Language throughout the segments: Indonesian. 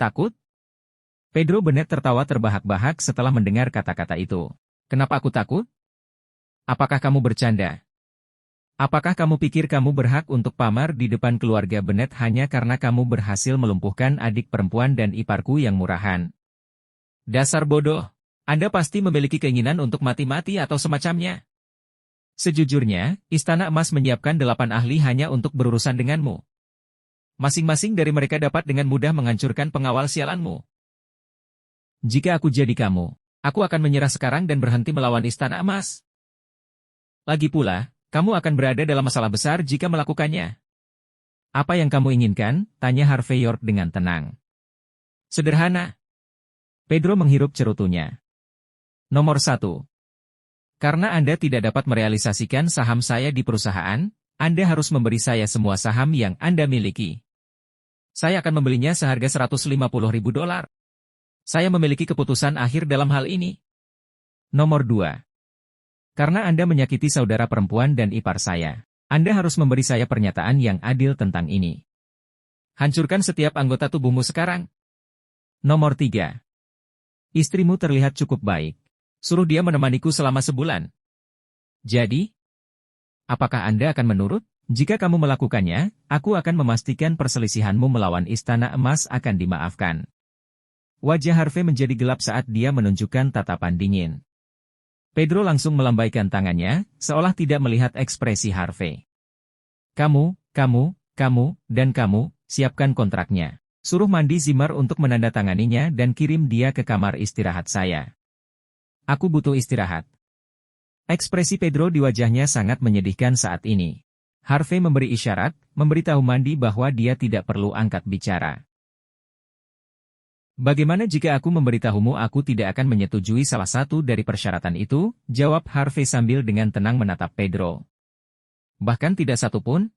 Takut? Pedro Bennett tertawa terbahak-bahak setelah mendengar kata-kata itu. Kenapa aku takut? Apakah kamu bercanda? Apakah kamu pikir kamu berhak untuk pamar di depan keluarga Bennett hanya karena kamu berhasil melumpuhkan adik perempuan dan iparku yang murahan? Dasar bodoh. Anda pasti memiliki keinginan untuk mati-mati atau semacamnya. Sejujurnya, Istana Emas menyiapkan 8 ahli hanya untuk berurusan denganmu. Masing-masing dari mereka dapat dengan mudah menghancurkan pengawal sialanmu. Jika aku jadi kamu, aku akan menyerah sekarang dan berhenti melawan Istana Emas. Lagi pula, kamu akan berada dalam masalah besar jika melakukannya. Apa yang kamu inginkan? Tanya Harvey York dengan tenang. Sederhana. Pedro menghirup cerutunya. Nomor 1. Karena Anda tidak dapat merealisasikan saham saya di perusahaan, Anda harus memberi saya semua saham yang Anda miliki. Saya akan membelinya seharga $150.000. Saya memiliki keputusan akhir dalam hal ini. Nomor 2. Karena Anda menyakiti saudara perempuan dan ipar saya, Anda harus memberi saya pernyataan yang adil tentang ini. Hancurkan setiap anggota tubuhmu sekarang. Nomor 3. Istrimu terlihat cukup baik. Suruh dia menemaniku selama sebulan. Jadi, apakah Anda akan menurut? Jika kamu melakukannya, aku akan memastikan perselisihanmu melawan Istana Emas akan dimaafkan. Wajah Harvey menjadi gelap saat dia menunjukkan tatapan dingin. Pedro langsung melambaikan tangannya, seolah tidak melihat ekspresi Harvey. Kamu, dan kamu, siapkan kontraknya. Suruh Mandy Zimmer untuk menandatanganinya dan kirim dia ke kamar istirahat saya. Aku butuh istirahat. Ekspresi Pedro di wajahnya sangat menyedihkan saat ini. Harvey memberi isyarat, memberitahu Mandy bahwa dia tidak perlu angkat bicara. Bagaimana jika aku memberitahumu aku tidak akan menyetujui salah satu dari persyaratan itu? Jawab Harvey sambil dengan tenang menatap Pedro. Bahkan tidak satu pun?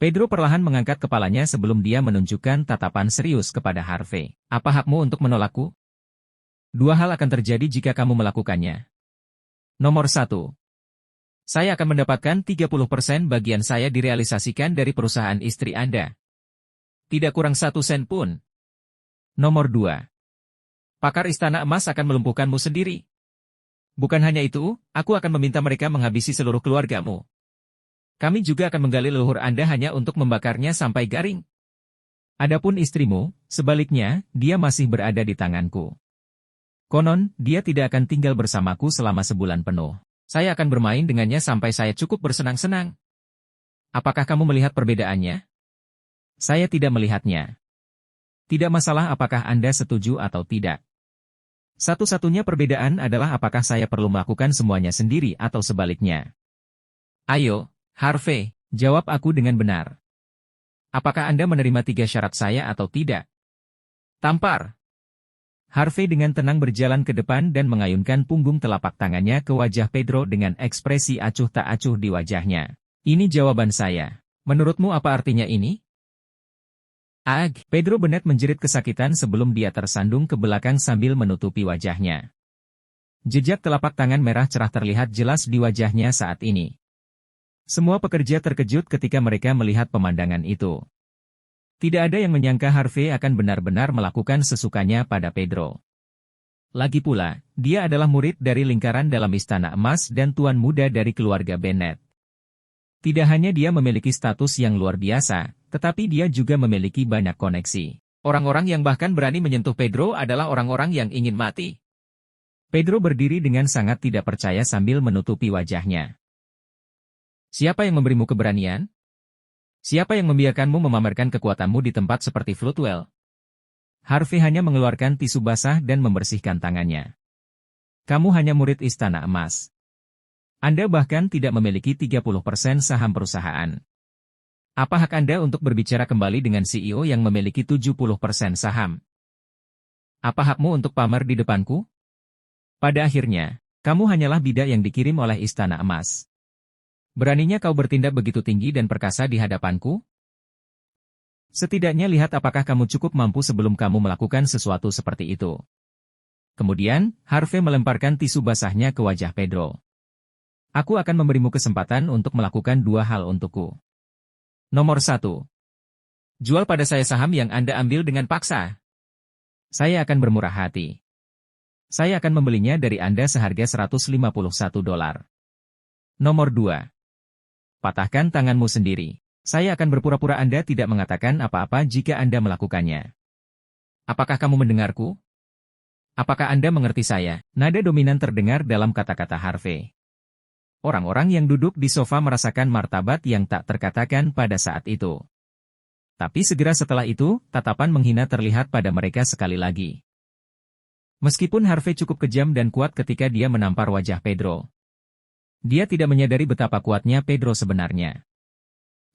Pedro perlahan mengangkat kepalanya sebelum dia menunjukkan tatapan serius kepada Harvey. Apa hakmu untuk menolakku? 2 hal akan terjadi jika kamu melakukannya. Nomor 1. Saya akan mendapatkan 30% bagian saya direalisasikan dari perusahaan istri Anda. Tidak kurang 1 sen pun. Nomor 2. Pakar Istana Emas akan melumpuhkanmu sendiri. Bukan hanya itu, aku akan meminta mereka menghabisi seluruh keluargamu. Kami juga akan menggali leluhur Anda hanya untuk membakarnya sampai garing. Adapun istrimu, sebaliknya, dia masih berada di tanganku. Konon, dia tidak akan tinggal bersamaku selama sebulan penuh. Saya akan bermain dengannya sampai saya cukup bersenang-senang. Apakah kamu melihat perbedaannya? Saya tidak melihatnya. Tidak masalah apakah Anda setuju atau tidak. Satu-satunya perbedaan adalah apakah saya perlu melakukan semuanya sendiri atau sebaliknya. Ayo, Harvey, jawab aku dengan benar. Apakah Anda menerima 3 syarat saya atau tidak? Tampar. Harvey dengan tenang berjalan ke depan dan mengayunkan punggung telapak tangannya ke wajah Pedro dengan ekspresi acuh tak acuh di wajahnya. Ini jawaban saya. Menurutmu apa artinya ini? Ag, Pedro Bennett menjerit kesakitan sebelum dia tersandung ke belakang sambil menutupi wajahnya. Jejak telapak tangan merah cerah terlihat jelas di wajahnya saat ini. Semua pekerja terkejut ketika mereka melihat pemandangan itu. Tidak ada yang menyangka Harvey akan benar-benar melakukan sesukanya pada Pedro. Lagi pula, dia adalah murid dari lingkaran dalam Istana Emas dan tuan muda dari keluarga Bennett. Tidak hanya dia memiliki status yang luar biasa, tetapi dia juga memiliki banyak koneksi. Orang-orang yang bahkan berani menyentuh Pedro adalah orang-orang yang ingin mati. Pedro berdiri dengan sangat tidak percaya sambil menutupi wajahnya. Siapa yang memberimu keberanian? Siapa yang membiarkanmu memamerkan kekuatanmu di tempat seperti Floodwell? Harvey hanya mengeluarkan tisu basah dan membersihkan tangannya. Kamu hanya murid Istana Emas. Anda bahkan tidak memiliki 30% saham perusahaan. Apa hak Anda untuk berbicara kembali dengan CEO yang memiliki 70% saham? Apa hakmu untuk pamer di depanku? Pada akhirnya, kamu hanyalah bidak yang dikirim oleh Istana Emas. Beraninya kau bertindak begitu tinggi dan perkasa di hadapanku? Setidaknya lihat apakah kamu cukup mampu sebelum kamu melakukan sesuatu seperti itu. Kemudian, Harvey melemparkan tisu basahnya ke wajah Pedro. Aku akan memberimu kesempatan untuk melakukan 2 hal untukku. Nomor 1. Jual pada saya saham yang Anda ambil dengan paksa. Saya akan bermurah hati. Saya akan membelinya dari Anda seharga $151. Nomor 2. Patahkan tanganmu sendiri. Saya akan berpura-pura Anda tidak mengatakan apa-apa jika Anda melakukannya. Apakah kamu mendengarku? Apakah Anda mengerti saya? Nada dominan terdengar dalam kata-kata Harvey. Orang-orang yang duduk di sofa merasakan martabat yang tak terkatakan pada saat itu. Tapi segera setelah itu, tatapan menghina terlihat pada mereka sekali lagi. Meskipun Harvey cukup kejam dan kuat ketika dia menampar wajah Pedro, dia tidak menyadari betapa kuatnya Pedro sebenarnya.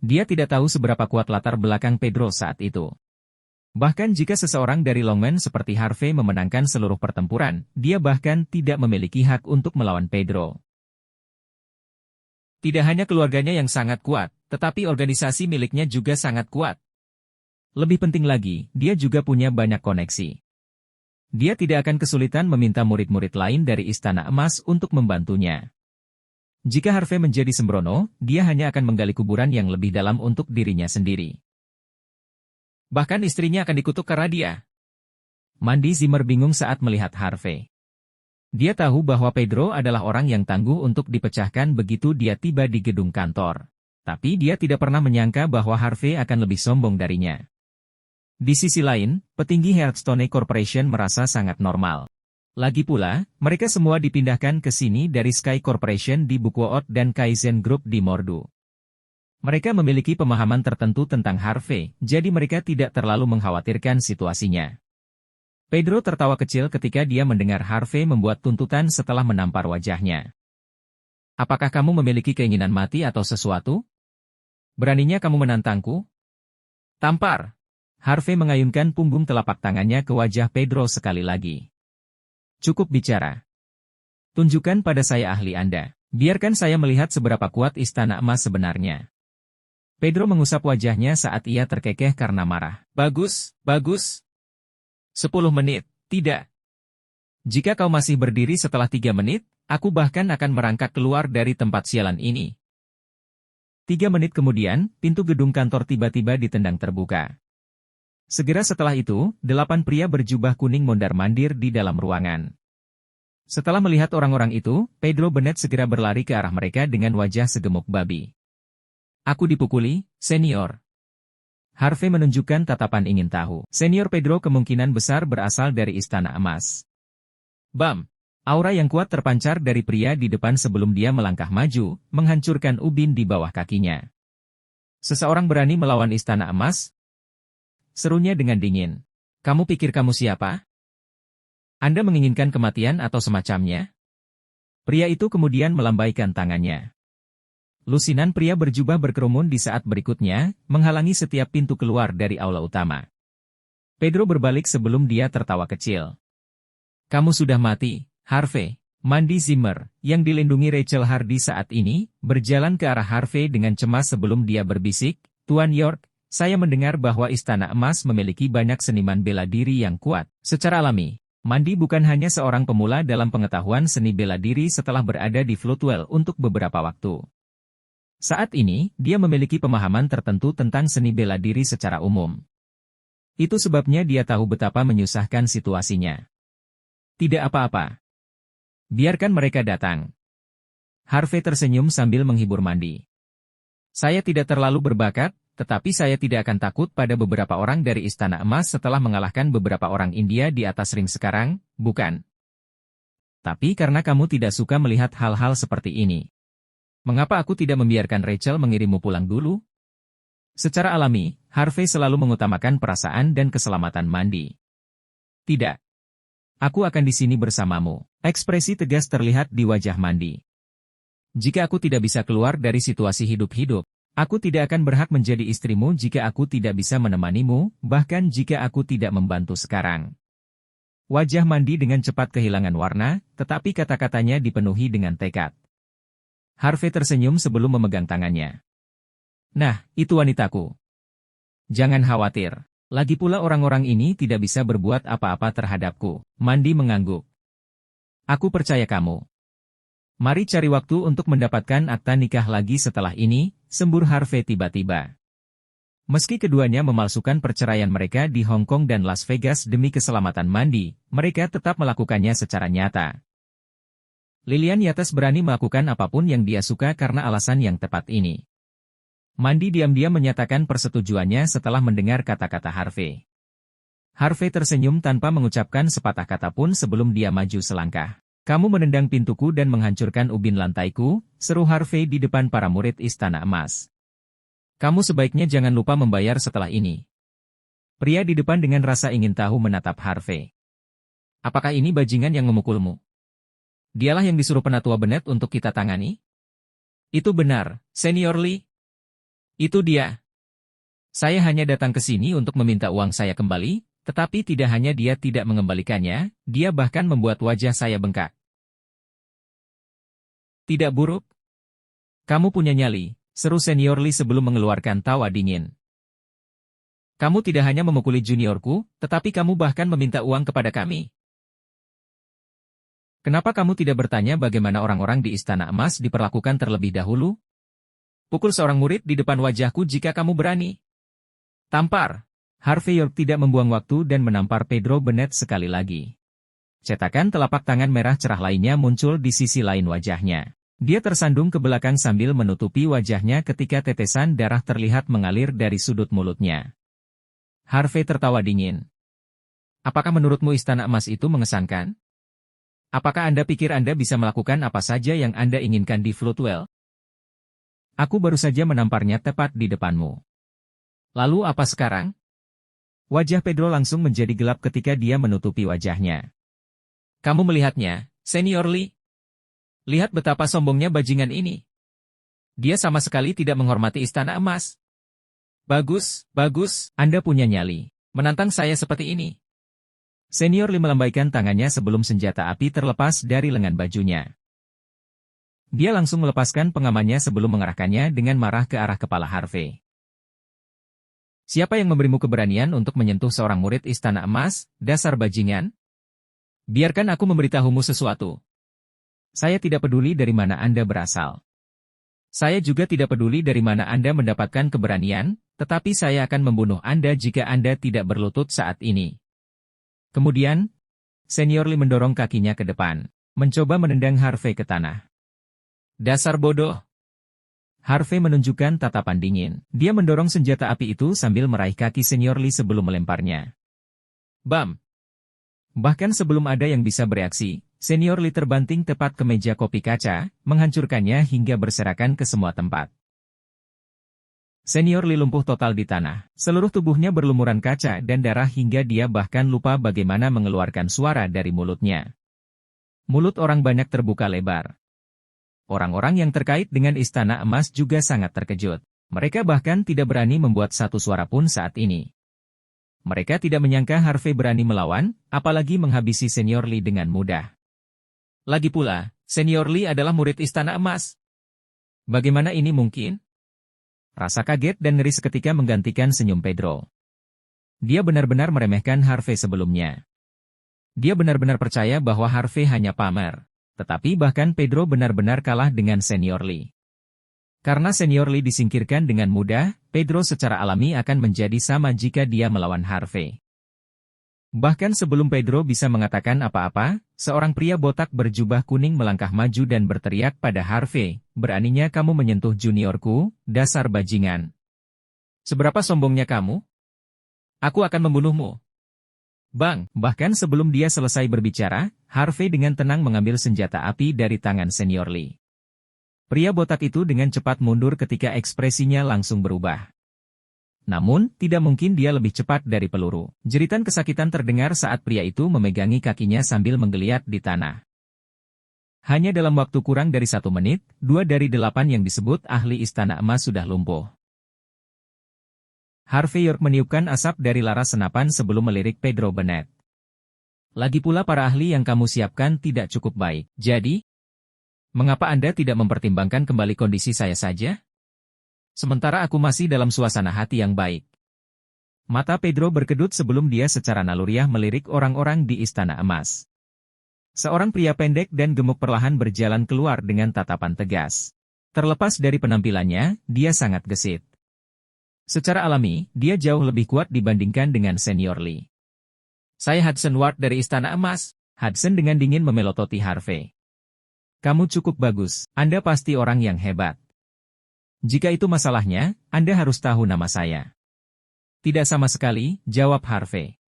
Dia tidak tahu seberapa kuat latar belakang Pedro saat itu. Bahkan jika seseorang dari longman seperti Harvey memenangkan seluruh pertempuran, dia bahkan tidak memiliki hak untuk melawan Pedro. Tidak hanya keluarganya yang sangat kuat, tetapi organisasi miliknya juga sangat kuat. Lebih penting lagi, dia juga punya banyak koneksi. Dia tidak akan kesulitan meminta murid-murid lain dari Istana Emas untuk membantunya. Jika Harvey menjadi sembrono, dia hanya akan menggali kuburan yang lebih dalam untuk dirinya sendiri. Bahkan istrinya akan dikutuk karena dia. Mandy Zimmer bingung saat melihat Harvey. Dia tahu bahwa Pedro adalah orang yang tangguh untuk dipecahkan begitu dia tiba di gedung kantor. Tapi dia tidak pernah menyangka bahwa Harvey akan lebih sombong darinya. Di sisi lain, petinggi Hearthstone Corporation merasa sangat normal. Lagi pula, mereka semua dipindahkan ke sini dari Sky Corporation di Bukwot dan Kaizen Group di Mordu. Mereka memiliki pemahaman tertentu tentang Harvey, jadi mereka tidak terlalu mengkhawatirkan situasinya. Pedro tertawa kecil ketika dia mendengar Harvey membuat tuntutan setelah menampar wajahnya. Apakah kamu memiliki keinginan mati atau sesuatu? Beraninya kamu menantangku? Tampar! Harvey mengayunkan punggung telapak tangannya ke wajah Pedro sekali lagi. Cukup bicara. Tunjukkan pada saya ahli Anda. Biarkan saya melihat seberapa kuat Istana Emas sebenarnya. Pedro mengusap wajahnya saat ia terkekeh karena marah. Bagus, bagus. 10 menit, tidak. Jika kau masih berdiri setelah 3 menit, aku bahkan akan merangkak keluar dari tempat sialan ini. 3 menit kemudian, pintu gedung kantor tiba-tiba ditendang terbuka. Segera setelah itu, 8 pria berjubah kuning mondar-mandir di dalam ruangan. Setelah melihat orang-orang itu, Pedro Bennett segera berlari ke arah mereka dengan wajah segemuk babi. Aku dipukuli, senior. Harvey menunjukkan tatapan ingin tahu. Senior Pedro kemungkinan besar berasal dari Istana Emas. Bam! Aura yang kuat terpancar dari pria di depan sebelum dia melangkah maju, menghancurkan ubin di bawah kakinya. Seseorang berani melawan Istana Emas? Serunya dengan dingin. Kamu pikir kamu siapa? Anda menginginkan kematian atau semacamnya? Pria itu kemudian melambaikan tangannya. Lusinan pria berjubah berkerumun di saat berikutnya, menghalangi setiap pintu keluar dari aula utama. Pedro berbalik sebelum dia tertawa kecil. Kamu sudah mati, Harvey. Mandy Zimmer, yang dilindungi Rachel Hardy saat ini, berjalan ke arah Harvey dengan cemas sebelum dia berbisik, Tuan York, saya mendengar bahwa Istana Emas memiliki banyak seniman bela diri yang kuat. Secara alami, Mandy bukan hanya seorang pemula dalam pengetahuan seni bela diri setelah berada di Floatwell untuk beberapa waktu. Saat ini, dia memiliki pemahaman tertentu tentang seni bela diri secara umum. Itu sebabnya dia tahu betapa menyusahkan situasinya. Tidak apa-apa. Biarkan mereka datang. Harvey tersenyum sambil menghibur Mandy. Saya tidak terlalu berbakat, tetapi saya tidak akan takut pada beberapa orang dari Istana Emas setelah mengalahkan beberapa orang India di atas ring sekarang, bukan? Tapi karena kamu tidak suka melihat hal-hal seperti ini. Mengapa aku tidak membiarkan Rachel mengirimmu pulang dulu? Secara alami, Harvey selalu mengutamakan perasaan dan keselamatan Mandy. Tidak. Aku akan di sini bersamamu. Ekspresi tegas terlihat di wajah Mandy. Jika aku tidak bisa keluar dari situasi hidup-hidup, aku tidak akan berhak menjadi istrimu jika aku tidak bisa menemanimu, bahkan jika aku tidak membantu sekarang. Wajah Mandy dengan cepat kehilangan warna, tetapi kata-katanya dipenuhi dengan tekad. Harvey tersenyum sebelum memegang tangannya. Nah, itu wanitaku. Jangan khawatir. Lagi pula orang-orang ini tidak bisa berbuat apa-apa terhadapku. Mandy mengangguk. Aku percaya kamu. Mari cari waktu untuk mendapatkan akta nikah lagi setelah ini, sembur Harvey tiba-tiba. Meski keduanya memalsukan perceraian mereka di Hong Kong dan Las Vegas demi keselamatan Mandy, mereka tetap melakukannya secara nyata. Lilian Yates berani melakukan apapun yang dia suka karena alasan yang tepat ini. Mandy diam-diam menyatakan persetujuannya setelah mendengar kata-kata Harvey. Harvey tersenyum tanpa mengucapkan sepatah kata pun sebelum dia maju selangkah. "Kamu menendang pintuku dan menghancurkan ubin lantaiku," seru Harvey di depan para murid Istana Emas. "Kamu sebaiknya jangan lupa membayar setelah ini." Pria di depan dengan rasa ingin tahu menatap Harvey. "Apakah ini bajingan yang memukulmu? Dialah yang disuruh Penatua Bennett untuk kita tangani?" "Itu benar, Senior Lee. Itu dia. Saya hanya datang ke sini untuk meminta uang saya kembali, tetapi tidak hanya dia tidak mengembalikannya, dia bahkan membuat wajah saya bengkak." "Tidak buruk? Kamu punya nyali," seru Senior Lee sebelum mengeluarkan tawa dingin. "Kamu tidak hanya memukuli juniorku, tetapi kamu bahkan meminta uang kepada kami. Kenapa kamu tidak bertanya bagaimana orang-orang di Istana Emas diperlakukan terlebih dahulu? Pukul seorang murid di depan wajahku jika kamu berani." "Tampar!" Harvey York tidak membuang waktu dan menampar Pedro Bennett sekali lagi. Cetakan telapak tangan merah cerah lainnya muncul di sisi lain wajahnya. Dia tersandung ke belakang sambil menutupi wajahnya ketika tetesan darah terlihat mengalir dari sudut mulutnya. Harvey tertawa dingin. "Apakah menurutmu Istana Emas itu mengesankan? Apakah Anda pikir Anda bisa melakukan apa saja yang Anda inginkan di Floodwell? Aku baru saja menamparnya tepat di depanmu. Lalu apa sekarang?" Wajah Pedro langsung menjadi gelap ketika dia menutupi wajahnya. "Kamu melihatnya, Senior Lee? Lihat betapa sombongnya bajingan ini. Dia sama sekali tidak menghormati Istana Emas. Bagus, bagus, Anda punya nyali. Menantang saya seperti ini." Senior Lee melambaikan tangannya sebelum senjata api terlepas dari lengan bajunya. Dia langsung melepaskan pengamannya sebelum mengarahkannya dengan marah ke arah kepala Harvey. "Siapa yang memberimu keberanian untuk menyentuh seorang murid Istana Emas, dasar bajingan? Biarkan aku memberitahumu sesuatu. Saya tidak peduli dari mana Anda berasal. Saya juga tidak peduli dari mana Anda mendapatkan keberanian, tetapi saya akan membunuh Anda jika Anda tidak berlutut saat ini." Kemudian, Senior Lee mendorong kakinya ke depan, mencoba menendang Harvey ke tanah. "Dasar bodoh!" Harvey menunjukkan tatapan dingin. Dia mendorong senjata api itu sambil meraih kaki Senior Lee sebelum melemparnya. Bam! Bahkan sebelum ada yang bisa bereaksi, Senior Lee terbanting tepat ke meja kopi kaca, menghancurkannya hingga berserakan ke semua tempat. Senior Lee lumpuh total di tanah. Seluruh tubuhnya berlumuran kaca dan darah hingga dia bahkan lupa bagaimana mengeluarkan suara dari mulutnya. Mulut orang banyak terbuka lebar. Orang-orang yang terkait dengan Istana Emas juga sangat terkejut. Mereka bahkan tidak berani membuat satu suara pun saat ini. Mereka tidak menyangka Harvey berani melawan, apalagi menghabisi Senior Lee dengan mudah. Lagi pula, Senior Lee adalah murid Istana Emas. Bagaimana ini mungkin? Rasa kaget dan ngeri seketika menggantikan senyum Pedro. Dia benar-benar meremehkan Harvey sebelumnya. Dia benar-benar percaya bahwa Harvey hanya pamer. Tetapi bahkan Pedro benar-benar kalah dengan Senior Lee. Karena Senior Lee disingkirkan dengan mudah, Pedro secara alami akan menjadi sama jika dia melawan Harvey. Bahkan sebelum Pedro bisa mengatakan apa-apa, seorang pria botak berjubah kuning melangkah maju dan berteriak pada Harvey, "Beraninya kamu menyentuh juniorku, dasar bajingan. Seberapa sombongnya kamu? Aku akan membunuhmu." Bang! Bahkan sebelum dia selesai berbicara, Harvey dengan tenang mengambil senjata api dari tangan Senior Lee. Pria botak itu dengan cepat mundur ketika ekspresinya langsung berubah. Namun, tidak mungkin dia lebih cepat dari peluru. Jeritan kesakitan terdengar saat pria itu memegangi kakinya sambil menggeliat di tanah. Hanya dalam waktu kurang dari 1 menit, 2 dari 8 yang disebut ahli Istana Emas sudah lumpuh. Harvey York meniupkan asap dari laras senapan sebelum melirik Pedro Bennett. "Lagi pula para ahli yang kamu siapkan tidak cukup baik. Jadi, mengapa Anda tidak mempertimbangkan kembali kondisi saya saja? Sementara aku masih dalam suasana hati yang baik." Mata Pedro berkedut sebelum dia secara naluriah melirik orang-orang di Istana Emas. Seorang pria pendek dan gemuk perlahan berjalan keluar dengan tatapan tegas. Terlepas dari penampilannya, dia sangat gesit. Secara alami, dia jauh lebih kuat dibandingkan dengan senior Lee. Saya Hudson Ward dari Istana Emas. Hudson dengan dingin memelototi Harvey. Kamu cukup bagus, Anda pasti orang yang hebat. Jika itu masalahnya, Anda harus tahu nama saya. Tidak sama sekali, jawab Harvey.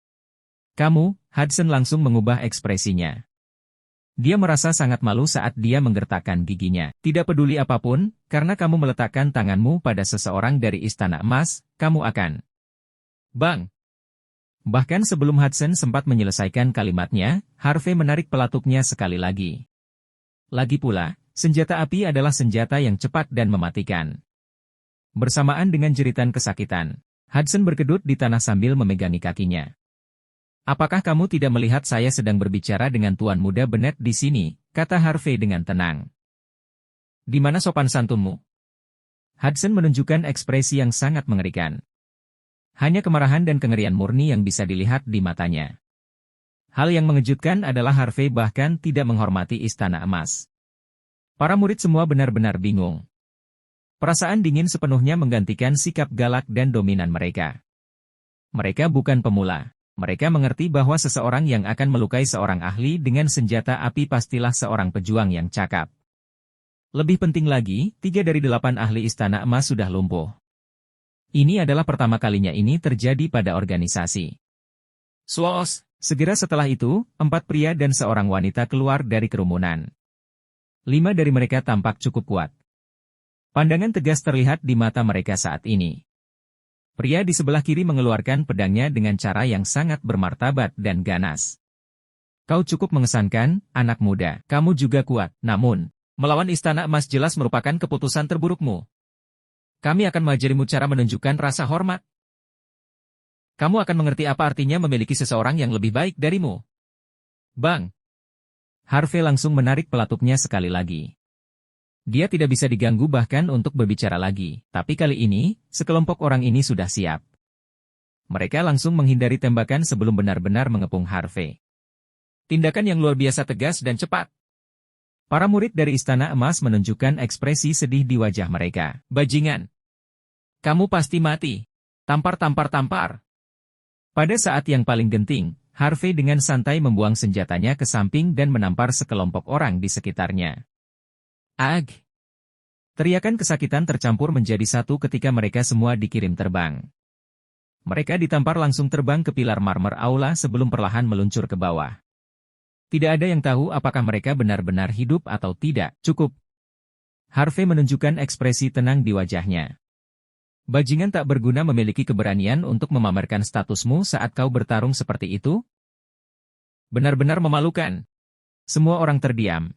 Kamu, Hudson langsung mengubah ekspresinya. Dia merasa sangat malu saat dia menggertakkan giginya. Tidak peduli apapun, karena kamu meletakkan tanganmu pada seseorang dari Istana Emas, kamu akan. Bang! Bahkan sebelum Hudson sempat menyelesaikan kalimatnya, Harvey menarik pelatuknya sekali lagi. Lagi pula, senjata api adalah senjata yang cepat dan mematikan. Bersamaan dengan jeritan kesakitan, Hudson berkedut di tanah sambil memegangi kakinya. Apakah kamu tidak melihat saya sedang berbicara dengan Tuan Muda Bennett di sini, kata Harvey dengan tenang. Di mana sopan santunmu? Hudson menunjukkan ekspresi yang sangat mengerikan. Hanya kemarahan dan kengerian murni yang bisa dilihat di matanya. Hal yang mengejutkan adalah Harvey bahkan tidak menghormati Istana Emas. Para murid semua benar-benar bingung. Perasaan dingin sepenuhnya menggantikan sikap galak dan dominan mereka. Mereka bukan pemula. Mereka mengerti bahwa seseorang yang akan melukai seorang ahli dengan senjata api pastilah seorang pejuang yang cakap. Lebih penting lagi, 3 dari 8 ahli Istana Emas sudah lumpuh. Ini adalah pertama kalinya ini terjadi pada organisasi. Swos, segera setelah itu, 4 pria dan seorang wanita keluar dari kerumunan. 5 dari mereka tampak cukup kuat. Pandangan tegas terlihat di mata mereka saat ini. Pria di sebelah kiri mengeluarkan pedangnya dengan cara yang sangat bermartabat dan ganas. Kau cukup mengesankan, anak muda. Kamu juga kuat, namun, melawan Istana Emas jelas merupakan keputusan terburukmu. Kami akan mengajarimu cara menunjukkan rasa hormat. Kamu akan mengerti apa artinya memiliki seseorang yang lebih baik darimu. Bang! Harvey langsung menarik pelatuknya sekali lagi. Dia tidak bisa diganggu bahkan untuk berbicara lagi, tapi kali ini, sekelompok orang ini sudah siap. Mereka langsung menghindari tembakan sebelum benar-benar mengepung Harvey. Tindakan yang luar biasa tegas dan cepat. Para murid dari Istana Emas menunjukkan ekspresi sedih di wajah mereka. Bajingan! Kamu pasti mati. Tampar, tampar, tampar. Pada saat yang paling genting, Harvey dengan santai membuang senjatanya ke samping dan menampar sekelompok orang di sekitarnya. Ag! Teriakan kesakitan tercampur menjadi satu ketika mereka semua dikirim terbang. Mereka ditampar langsung terbang ke pilar marmer aula sebelum perlahan meluncur ke bawah. Tidak ada yang tahu apakah mereka benar-benar hidup atau tidak. Cukup. Harvey menunjukkan ekspresi tenang di wajahnya. Bajingan tak berguna memiliki keberanian untuk memamerkan statusmu saat kau bertarung seperti itu? Benar-benar memalukan. Semua orang terdiam.